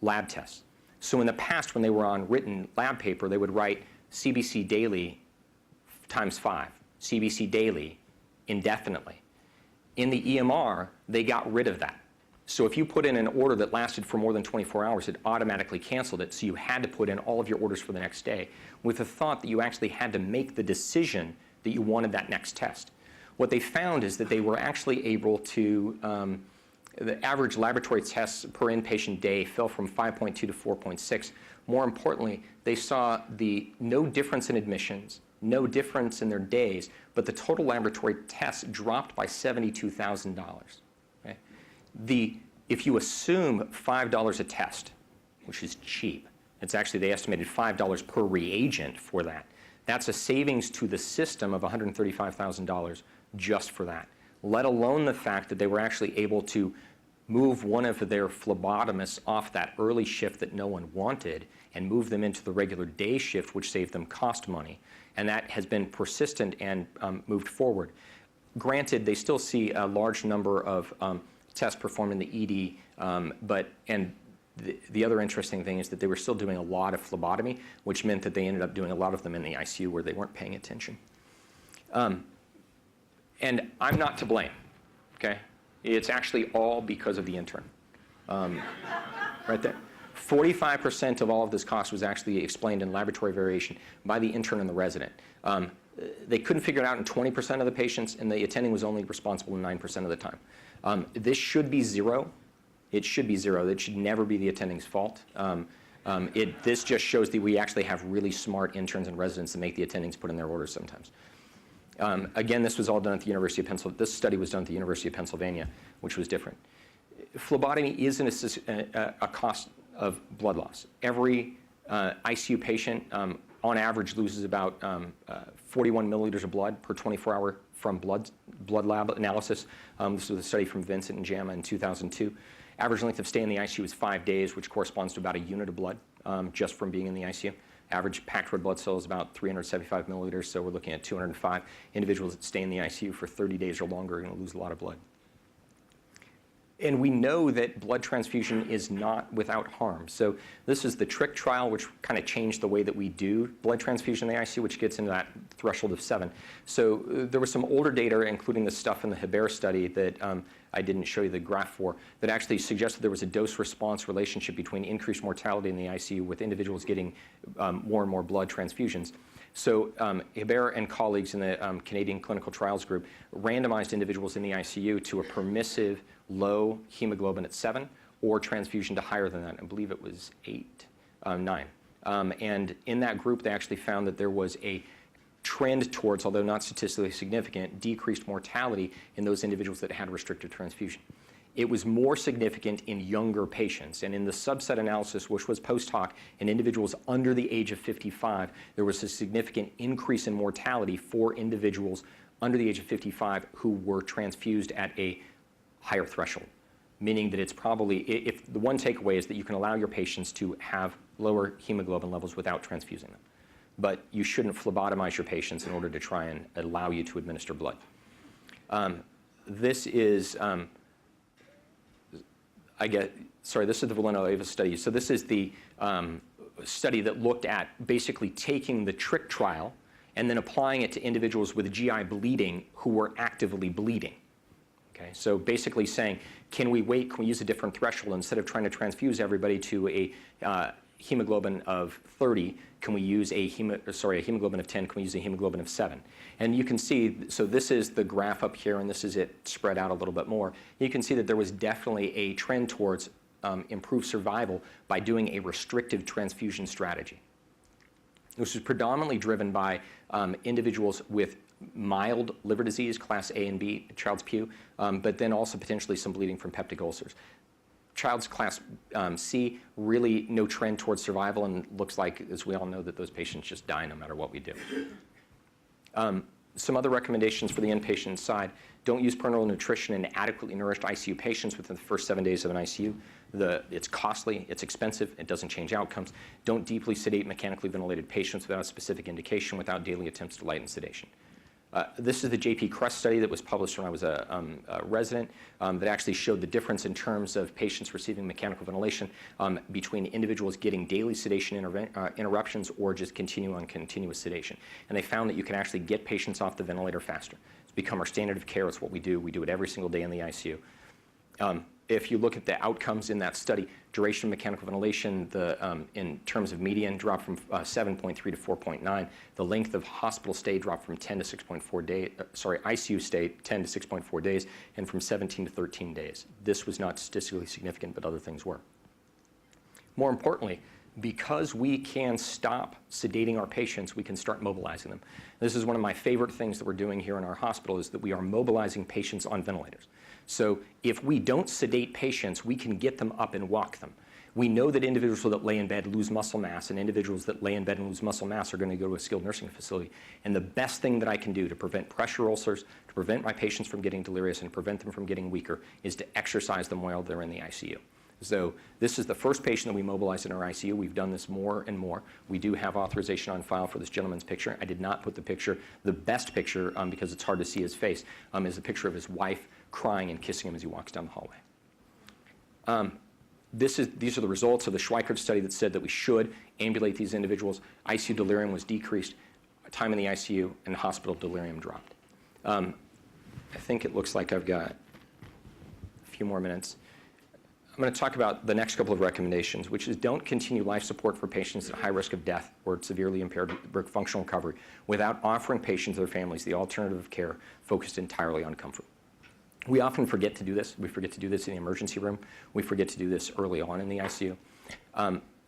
Speaker 2: lab tests. So in the past, when they were on written lab paper, they would write CBC daily ×5, CBC daily indefinitely. In the EMR, they got rid of that. So if you put in an order that lasted for more than 24 hours, it automatically canceled it, so you had to put in all of your orders for the next day with the thought that you actually had to make the decision that you wanted that next test. What they found is that they were actually able to, the average laboratory tests per inpatient day fell from 5.2 to 4.6. More importantly, they saw no difference in admissions, no difference in their days, but the total laboratory tests dropped by $72,000. Okay? If you assume $5 a test, which is cheap, it's actually, they estimated $5 per reagent for that. That's a savings to the system of $135,000 just for that, let alone the fact that they were actually able to move one of their phlebotomists off that early shift that no one wanted and move them into the regular day shift, which saved them cost money. And that has been persistent and moved forward. Granted, they still see a large number of tests performed in the ED, the other interesting thing is that they were still doing a lot of phlebotomy, which meant that they ended up doing a lot of them in the ICU where they weren't paying attention. And I'm not to blame, okay? It's actually all because of the intern. Right there. 45% of all of this cost was actually explained in laboratory variation by the intern and the resident. They couldn't figure it out in 20% of the patients, and the attending was only responsible in 9% of the time. This should be zero. It should be zero. It should never be the attending's fault. This just shows that we actually have really smart interns and residents that make the attendings put in their orders sometimes. Again, this was all done at the University of Pennsylvania. This study was done at the University of Pennsylvania, which was different. Phlebotomy is a cost of blood loss. Every ICU patient, on average, loses about 41 milliliters of blood per 24-hour from blood lab analysis. This was a study from Vincent and JAMA in 2002. Average length of stay in the ICU is 5 days, which corresponds to about a unit of blood just from being in the ICU. Average packed red blood cell is about 375 milliliters, so we're looking at 205. Individuals that stay in the ICU for 30 days or longer are going to lose a lot of blood. And we know that blood transfusion is not without harm. So this is the TRICK trial, which kind of changed the way that we do blood transfusion in the ICU, which gets into that threshold of 7. So there was some older data, including the stuff in the Hebert study that I didn't show you the graph for, that actually suggested there was a dose-response relationship between increased mortality in the ICU with individuals getting more and more blood transfusions. So Hebert and colleagues in the Canadian Clinical Trials Group randomized individuals in the ICU to a permissive low hemoglobin at 7 or transfusion to higher than that. I believe it was 9. And in that group, they actually found that there was a trend towards, although not statistically significant, decreased mortality in those individuals that had restricted transfusion. It was more significant in younger patients, and in the subset analysis, which was post hoc, in individuals under the age of 55, there was a significant increase in mortality for individuals under the age of 55 who were transfused at a higher threshold, meaning that it's probably, if the one takeaway is that you can allow your patients to have lower hemoglobin levels without transfusing them. But you shouldn't phlebotomize your patients in order to try and allow you to administer blood. This is, this is the Villanueva study. So this is the study that looked at basically taking the TRICK trial and then applying it to individuals with GI bleeding who were actively bleeding. Okay, so basically saying, can we use a different threshold instead of trying to transfuse everybody to a hemoglobin of 30, can we use a hemoglobin of 10, can we use a hemoglobin of 7? And you can see, so this is the graph up here, and this is it spread out a little bit more. You can see that there was definitely a trend towards improved survival by doing a restrictive transfusion strategy. This was predominantly driven by individuals with mild liver disease, class A and B, Child's-Pugh, but then also potentially some bleeding from peptic ulcers. Child's class C, really no trend towards survival, and looks like, as we all know, that those patients just die no matter what we do. Some other recommendations for the inpatient side: don't use parenteral nutrition in adequately nourished ICU patients within the first 7 days of an ICU. It's costly, it's expensive, it doesn't change outcomes. Don't deeply sedate mechanically ventilated patients without a specific indication, without daily attempts to lighten sedation. This is the J.P. Crust study that was published when I was a resident that actually showed the difference in terms of patients receiving mechanical ventilation between individuals getting daily sedation interruptions or just continue on continuous sedation. And they found that you can actually get patients off the ventilator faster. It's become our standard of care. It's what we do. We do it every single day in the ICU. If you look at the outcomes in that study, duration of mechanical ventilation, in terms of median, dropped from 7.3 to 4.9. The length of hospital stay dropped from 10 to 6.4 days, ICU stay 10 to 6.4 days, and from 17 to 13 days. This was not statistically significant, but other things were. More importantly, because we can stop sedating our patients, we can start mobilizing them. This is one of my favorite things that we're doing here in our hospital, is that we are mobilizing patients on ventilators. So if we don't sedate patients, we can get them up and walk them. We know that individuals that lay in bed lose muscle mass, and individuals that lay in bed and lose muscle mass are going to go to a skilled nursing facility. And the best thing that I can do to prevent pressure ulcers, to prevent my patients from getting delirious, and prevent them from getting weaker is to exercise them while they're in the ICU. So this is the first patient that we mobilized in our ICU. We've done this more and more. We do have authorization on file for this gentleman's picture. I did not put the picture, the best picture, because it's hard to see his face, is a picture of his wife crying and kissing him as he walks down the hallway. These are the results of the Schweikert study that said that we should ambulate these individuals. ICU delirium was decreased, time in the ICU, and hospital delirium dropped. I think it looks like I've got a few more minutes. I'm going to talk about the next couple of recommendations, which is don't continue life support for patients at high risk of death or severely impaired functional recovery without offering patients and their families the alternative of care focused entirely on comfort. We often forget to do this. We forget to do this in the emergency room. We forget to do this early on in the ICU.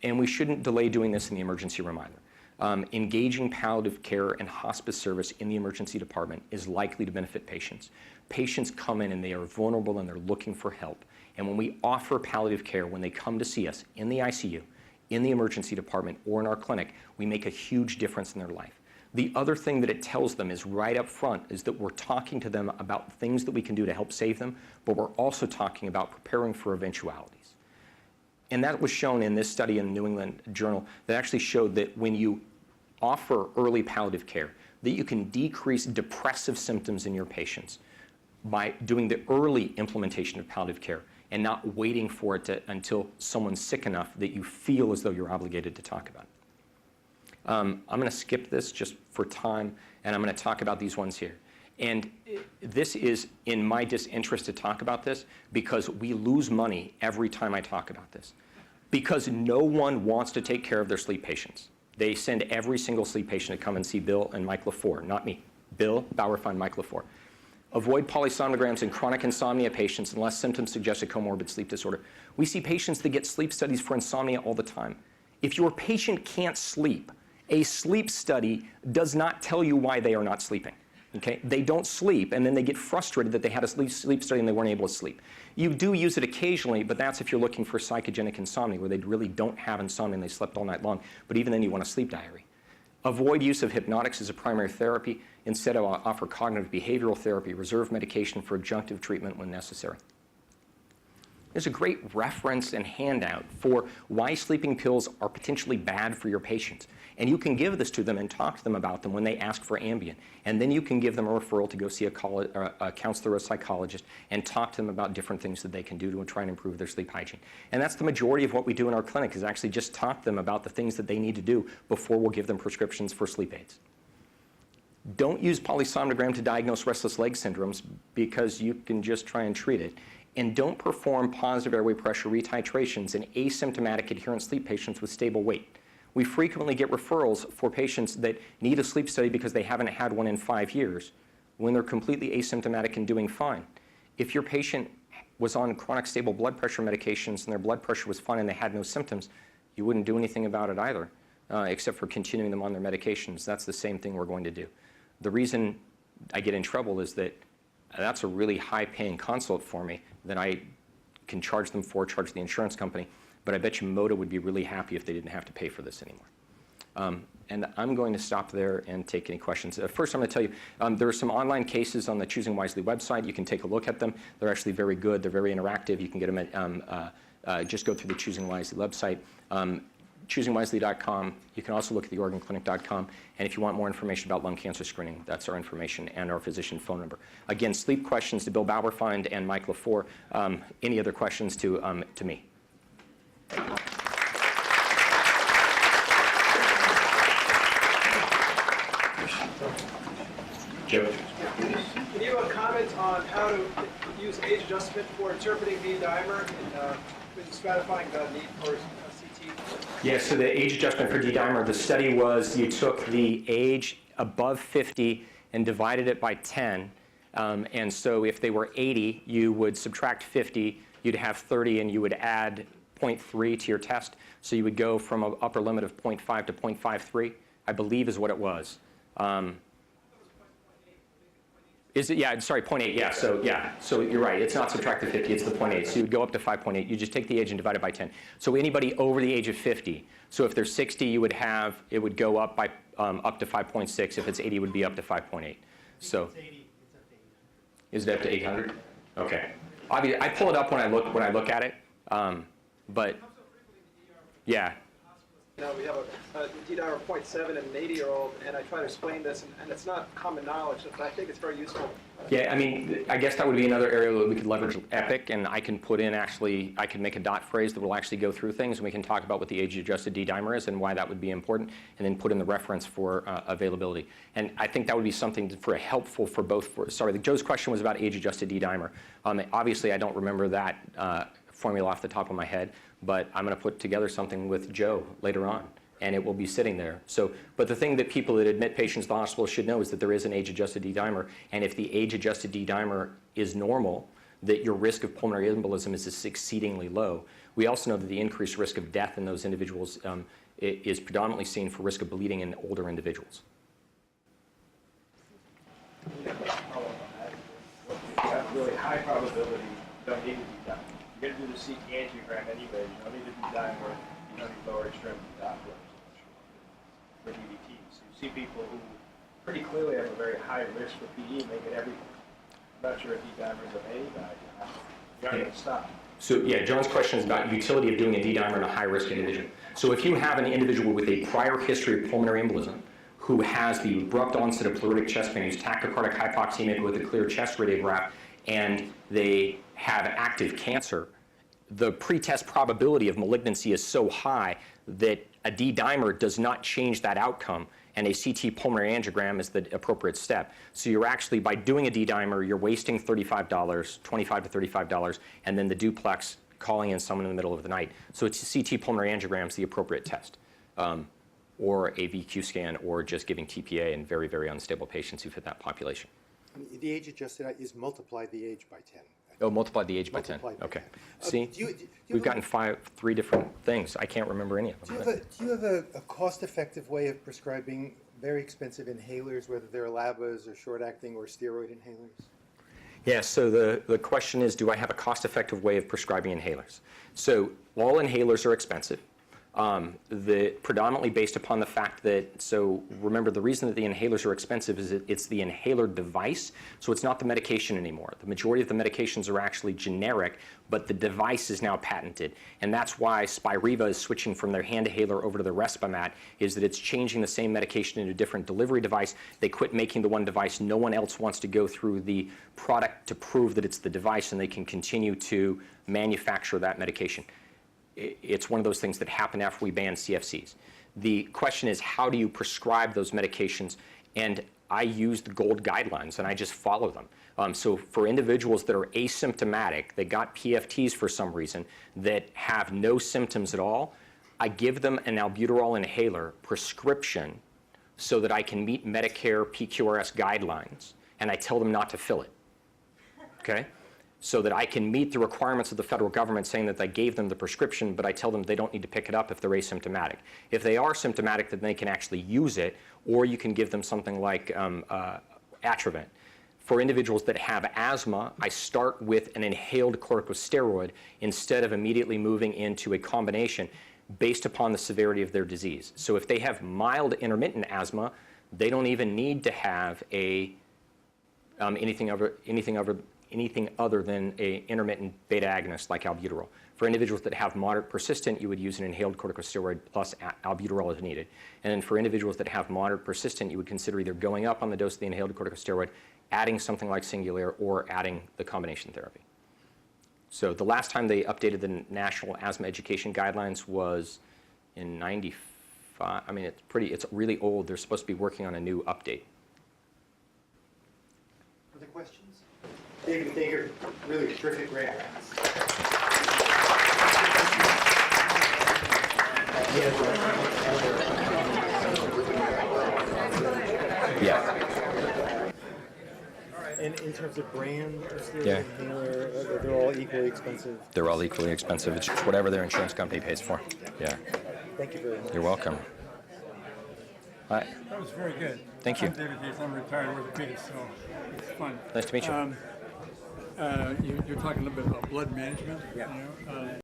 Speaker 2: And we shouldn't delay doing this in the emergency room either. Engaging palliative care and hospice service in the emergency department is likely to benefit patients. Patients come in and they are vulnerable and they're looking for help. And when we offer palliative care, when they come to see us in the ICU, in the emergency department, or in our clinic, we make a huge difference in their life. The other thing that it tells them is right up front is that we're talking to them about things that we can do to help save them, but we're also talking about preparing for eventualities. And that was shown in this study in the New England Journal that actually showed that when you offer early palliative care, that you can decrease depressive symptoms in your patients by doing the early implementation of palliative care and not waiting for it until someone's sick enough that you feel as though you're obligated to talk about it. I'm going to skip this just for time, and I'm going to talk about these ones here. And this is in my disinterest to talk about this because we lose money every time I talk about this. Because no one wants to take care of their sleep patients. They send every single sleep patient to come and see Bill and Mike LaFour, not me. Bill, Bauerfein, Mike LaFour. Avoid polysomnograms in chronic insomnia patients unless symptoms suggest a comorbid sleep disorder. We see patients that get sleep studies for insomnia all the time. If your patient can't sleep, a sleep study does not tell you why they are not sleeping. Okay? They don't sleep, and then they get frustrated that they had a sleep study and they weren't able to sleep. You do use it occasionally, but that's if you're looking for psychogenic insomnia, where they really don't have insomnia and they slept all night long. But even then, you want a sleep diary. Avoid use of hypnotics as a primary therapy. Instead, offer cognitive behavioral therapy, reserve medication for adjunctive treatment when necessary. There's a great reference and handout for why sleeping pills are potentially bad for your patients. And you can give this to them and talk to them about them when they ask for Ambien. And then you can give them a referral to go see a counselor or a psychologist and talk to them about different things that they can do to try and improve their sleep hygiene. And that's the majority of what we do in our clinic is actually just talk to them about the things that they need to do before we'll give them prescriptions for sleep aids. Don't use polysomnogram to diagnose restless leg syndromes because you can just try and treat it. And don't perform positive airway pressure retitrations in asymptomatic adherent sleep patients with stable weight. We frequently get referrals for patients that need a sleep study because they haven't had one in 5 years when they're completely asymptomatic and doing fine. If your patient was on chronic stable blood pressure medications and their blood pressure was fine and they had no symptoms, you wouldn't do anything about it either, except for continuing them on their medications. That's the same thing we're going to do. The reason I get in trouble is that that's a really high-paying consult for me that I can charge them for, charge the insurance company, but I bet you MOTA would be really happy if they didn't have to pay for this anymore. And I'm going to stop there and take any questions. First, I'm going to tell you, there are some online cases on the Choosing Wisely website. You can take a look at them. They're actually very good. They're very interactive. You can get them at, just go through the Choosing Wisely website. ChoosingWisely.com. You can also look at theoregonclinic.com. And if you want more information about lung cancer screening, that's our information and our physician phone number. Again, sleep questions to Bill Bauerfein and Mike LaFour. Any other questions to me? Joe.
Speaker 3: Can you comment on how to use age adjustment for interpreting D-dimer and stratifying the need for CT?
Speaker 2: Yeah, so the age adjustment for D-dimer, the study was you took the age above 50 and divided it by 10. And so if they were 80, you would subtract 50, you'd have 30, and you would add 0.3 to your test. So you would go from an upper limit of 0.5 to 0.53, I believe is what it was. Is it, yeah, sorry, 0.8, yeah, so you're right, it's not subtracted 50, it's the 0.8, so you would go up to 5.8, you just take the age and divide it by 10. So anybody over the age of 50, so if they're 60, you would have, it would go up by, up to 5.6, if it's 80, it would be up to 5.8. So,
Speaker 3: It's 80, it's up to 800.
Speaker 2: is it up to 800? Okay. I pull it up when I look at it, but, yeah.
Speaker 3: Now, we have a D-dimer 0.7 and an 80-year-old, and I try to explain this, and it's not common knowledge, but I think it's very useful.
Speaker 2: Yeah, I mean, I guess that would be another area where we could leverage Epic, and I can put in actually, I can make a dot phrase that will actually go through things, and we can talk about what the age-adjusted D-dimer is and why that would be important, and then put in the reference for availability. And I think that would be something for helpful for both. Sorry, Joe's question was about age-adjusted D-dimer. Obviously, I don't remember that formula off the top of my head, but I'm going to put together something with Joe later on, and it will be sitting there. So, but the thing that people that admit patients to the hospital should know is that there is an age-adjusted D-dimer, and if the age-adjusted D-dimer is normal, that your risk of pulmonary embolism is exceedingly low. We also know that the increased risk of death in those individuals is predominantly seen for risk of bleeding in older individuals.
Speaker 4: You have really high probability you don't need to be done. You're going to do the CT angiogram anyway. You don't need to be done where you don't need lower extremity Dopplers for DVTs. So you see people who pretty clearly have a very high risk for PE and they get everything. I'm not sure if D-dimers of any value. You're not going to stop.
Speaker 2: So yeah, John's question is about utility of doing a D-dimer in a high-risk individual. So if you have an individual with a prior history of pulmonary embolism who has the abrupt onset of pleuritic chest pain, who's tachycardic hypoxemic with a clear chest radiograph, and they have active cancer, the pretest probability of malignancy is so high that a D-dimer does not change that outcome, and a CT pulmonary angiogram is the appropriate step. So you're actually, by doing a D-dimer, you're wasting $35, $25 to $35, and then the duplex calling in someone in the middle of the night. So it's CT pulmonary angiogram is the appropriate test, or a VQ scan, or just giving TPA in very, very unstable patients who fit that population.
Speaker 1: The age adjusted is multiply the age by 10.
Speaker 2: Oh, multiply the age by 10.
Speaker 1: Multiply by
Speaker 2: Okay.
Speaker 1: 10.
Speaker 2: See,
Speaker 1: do you
Speaker 2: we've
Speaker 1: have
Speaker 2: gotten three different things. I can't remember any of them.
Speaker 1: Do you have a cost-effective way of prescribing very expensive inhalers, whether they're LABAs or short-acting or steroid inhalers?
Speaker 2: Yeah, so the question is, do I have a cost-effective way of prescribing inhalers? So all inhalers are expensive. Predominantly based upon the fact that, so remember, the reason that the inhalers are expensive is it's the inhaler device, so it's not the medication anymore. The majority of the medications are actually generic, but the device is now patented. And that's why Spiriva is switching from their hand inhaler over to the Respimat, is that it's changing the same medication into a different delivery device. They quit making the one device. No one else wants to go through the product to prove that it's the device, and they can continue to manufacture that medication. It's one of those things that happen after we ban CFCs. The question is, how do you prescribe those medications? And I use the GOLD guidelines, and I just follow them. So for individuals that are asymptomatic, they got PFTs for some reason, that have no symptoms at all, I give them an albuterol inhaler prescription so that I can meet Medicare PQRS guidelines, and I tell them not to fill it, okay? So that I can meet the requirements of the federal government saying that I gave them the prescription, but I tell them they don't need to pick it up if they're asymptomatic. If they are symptomatic, then they can actually use it, or you can give them something like Atrovent. For individuals that have asthma, I start with an inhaled corticosteroid instead of immediately moving into a combination based upon the severity of their disease. So if they have mild intermittent asthma, they don't even need to have anything other than an intermittent beta agonist like albuterol. For individuals that have moderate persistent, you would use an inhaled corticosteroid plus albuterol as needed. And then for individuals that have moderate persistent, you would consider either going up on the dose of the inhaled corticosteroid, adding something like Singulair, or adding the combination therapy. So the last time they updated the National Asthma Education Guidelines was in '95. I mean, it's really old. They're supposed to be working on a new update.
Speaker 1: Other questions? David, they are really terrific grant rounds.
Speaker 2: Yeah.
Speaker 1: And in terms of brand,
Speaker 2: Yeah.
Speaker 1: inhaler, they're all equally expensive.
Speaker 2: They're all equally expensive. It's just whatever their insurance company pays for. Yeah.
Speaker 1: Thank you very much.
Speaker 2: You're welcome.
Speaker 5: That was very good.
Speaker 2: Thank you.
Speaker 5: I'm David Hayes. I'm a retired orthopedist, so it's fun.
Speaker 2: Nice to meet you.
Speaker 5: You're talking a little bit about blood management.
Speaker 2: Yeah.
Speaker 5: You know,